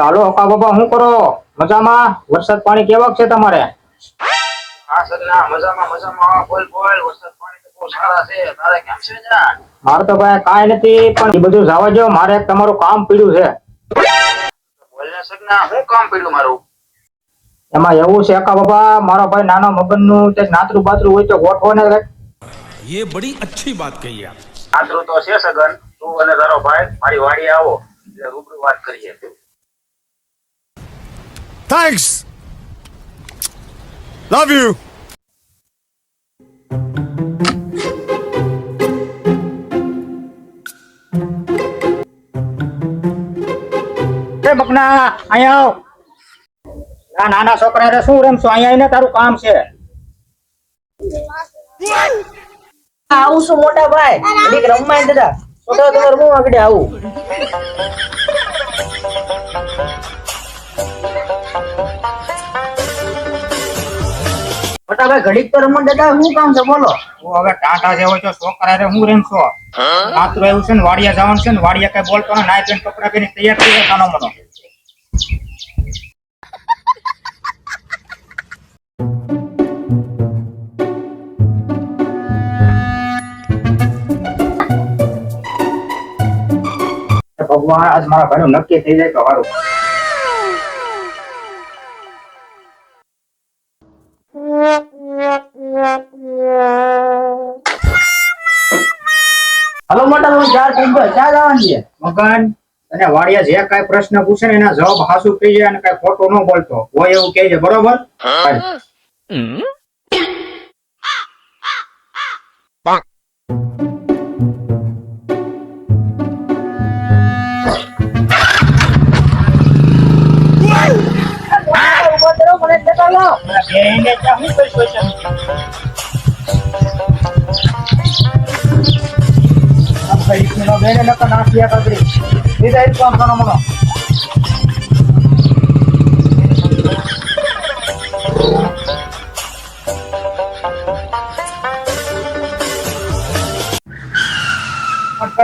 હાલો અકા બાબા શું કરો? મજામાં? વરસાદ પાણી કેવાક છે તમારે? હા સરના મજામાં બોલ વરસાદ પાણી તો બહુ સારા છે. તારે કેમ છે જા? મારે તો ભાઈ કાંઈ નથી, પણ એ બધું જવા દો. મારે એક તમારું કામ પડ્યું છે. બોલ ને સરના, શું કામ પડ્યું મારું? એમાં એવું છે અકા બાબા, મારો ભાઈ નાનો મગન નું નાતરું બાતરું હોય તો ગોઠવો ને કંઈક. ये बड़ी अच्छी बात कही आप। આતરું તો છે સગન, તું અને તારો ભાઈ મારી વાડી આવો એટલે રૂબરૂ વાત કરીએ. Thanks, love you. એ મગના અહીંયા આવ. આ નાના છોકરા શું રમશો? અહીંયા આવીને તારું કામ છે. આવું છું મોટા ભાઈ, ઘડીક રમવા દાદા. છોકરા તમારે હું આગળ આવું. મોટા ભાઈ ઘડીક તો રમવા દાદા, શું કામ છે બોલો? તું હવે ટાટા જેવો છો, છોકરા શું રમશો? નાતરું આવ્યું છે ને વાડિયા જવાનું છે ને, વાડિયા કઈ બોલતો ને, નાઈ ધોઈને કપડા પહેરી તૈયાર થઈ જાય નાનો મનો. ભગવાન આજ મારા ભાઈનું નક્કી થઈ જાય તો સારું. હલો મોટા ભાઈ, ચાર થઈ ગયો, ક્યાં જવાનું છે? મગન અને વાડિયા જે કઈ પ્રશ્ન પૂછે ને એના જવાબ હાસુ થઈ જાય અને કઈ ખોટો ન બોલતો હોય એવું કહે છે, બરોબર? ઉભો કરો, મને જતા લો. બેહીને ત્યાં હું કઈ question? આમ કઈ રીતનો બેહીને નકર નાખ્યા કાગડી. બીજા એક કામ નાનો મનો.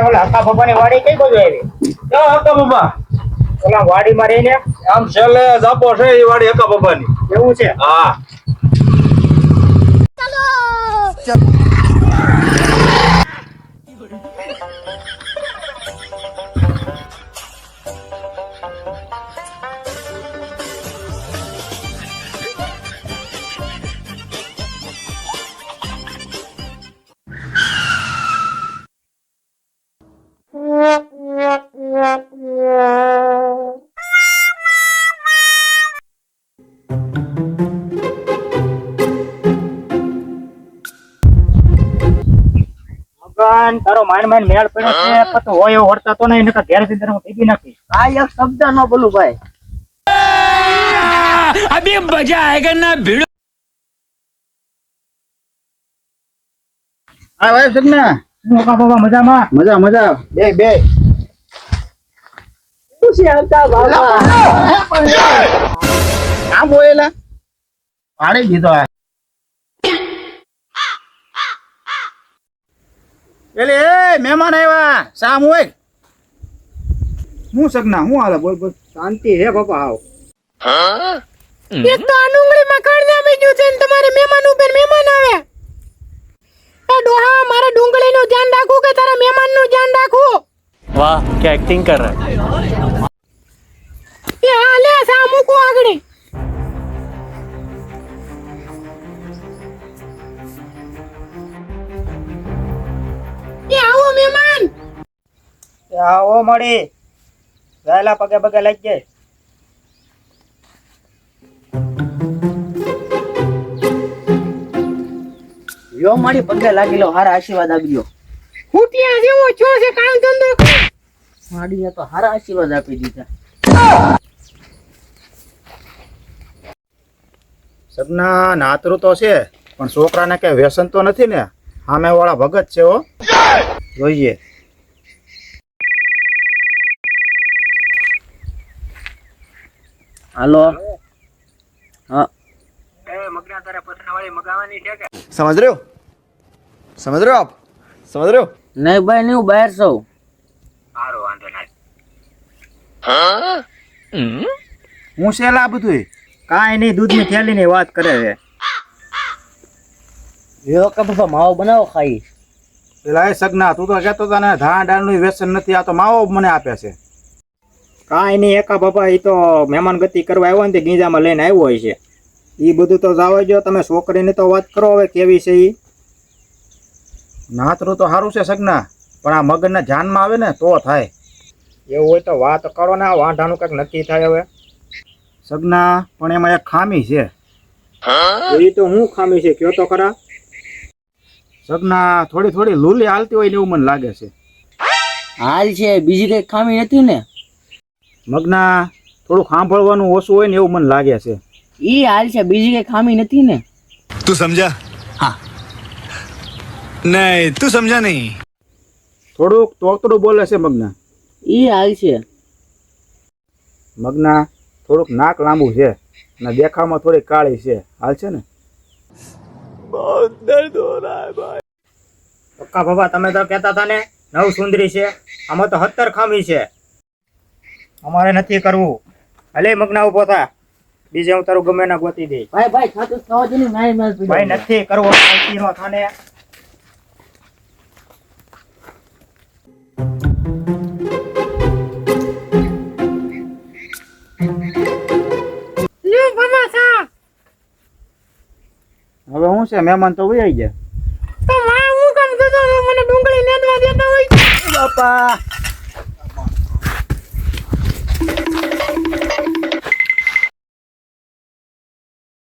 ઓલા હકા બાબાની વાડી કઈ બાજુ આવી? ક્યાં હકા બાબા? ઓલા વાડીમાં રહીને આમ છેલ્લે જાપો છે એ વાડી હકા બાબાની. એવું છે. હા. મગન તારો માઇન્ડ મેળ પડ્યો છે, પણ તું હોય એવો વર્તાતો નહીં, નકર ઘેર જઈને હું ભેગી નાખી. આ એક શબ્દ ન બોલું ભાઈ. अभी मजा आएगा ना भिड़ो। હા ભાઈ સગના, હું હકા બાબા મજામાં? મજા મજા. બે શું છે હકા બાબા? આમ બોલેલા પાડી દીધો આ. એલે એ મહેમાન આવ્યા, સામ હોય. હું સગના હું હાલે? બોલ બોલ. શાંતિ હે બાપા. આવ એક તો આ ડુંગળીમાં કણજા બીજું છે ને તમારે મહેમાન ઉપર મહેમાન આવે. એ ડોહા, મારે ડુંગળીનું ધ્યાન રાખવું કે તારા મહેમાનનું ધ્યાન રાખવું? वाह क्या एक्टिंग कर रहा है। એ હા લે, સા મૂકો આગળ. એ આવો મહેમાન. આવો મળી વહેલા પગે પગે લઈ જાય. યો મારી પગે લાગી લો, હારા આશીર્વાદ આપજો. ફૂટિયા જેવો છો છે, કામ ધંધો કર. માડીએ તો હારા આશીર્વાદ આપી દીધા. સગના નાતરું તો છે, પણ છોકરાને કઈ વ્યસન તો નથી ને? સામે વાળા ભગત છે હો, જોઈએ. હાલો. હા समझ रहे हो आप, समझ रहे हो। નહીં ભાઈ, નહીં, હું બહાર છું. સારું વાંધો નહીં. હું શેલા આ બધું કાંઈ નહીં, દૂધની થેલીની વાત કરે છે. એ હકા બાપા માવો બનાવો ખાઈ. પેલા એ સગના તું તો કહેતો હતા ને ધાણા દાળનું વ્યસન નથી, આ તો માવો મને આપે છે. કાંઈ નહીં એકા બાપા, એ તો મહેમાન ગતિ કરવા આવ્યો ને તે ગીંજામાં લઈને આવ્યો હોય છે. એ બધું તો જાવ જો, તમે છોકરીની તો વાત કરો હવે કેવી છે એ. નાતરું તો સારું છે સગના, પણ આ મગજને ધ્યાનમાં આવે ને તો થાય. એવું હોય તો વાત કરો ને, વાંઢાનું કંઈક નક્કી થાય હવે. સગના પણ એમાં એક ખામી છે. એ તો હું ખામી છે કયો તો ખરા. સગના થોડી થોડી લૂલી હાલતી હોય ને એવું મને લાગે છે. હાલ છે, બીજી કઈ ખામી નથી ને? મગના થોડું સાંભળવાનું ઓછું હોય ને એવું મને લાગે છે. ઈ હાલ છે, બીજી કઈ ખામી નથી ને? तू समझा? हाँ नहीं तू समझा नहीं. થોડુંક તોતડું બોલે છે મગના. ઈ હાલ છે. મગના થોડુંક નાક લાંબુ છે અને દેખાવમાં થોડી કાળી છે, હાલ છે ને? પક્કા બાબા તમે તો કહેતા હતા ને 9 સુંદરી છે, આમાં તો 17 ખામી છે. અમારે નથી કરવું. ભલે મગના ઉભો થા, બીજે હું તારું ગમે ના ગોતી દઈ. ભાઈ ભાઈ ખાતું ખાવા દે ને, મારી માર પીડો. ભાઈ નથી કરવો, આઈથી નો થાને. લ્યો બાબા સા. હવે હું છે, મહેમાન તો વહી ગયા. તો માં હું કામ કરતો હતો? મને ડુંગળી લેવા દેતા હોય. બાપા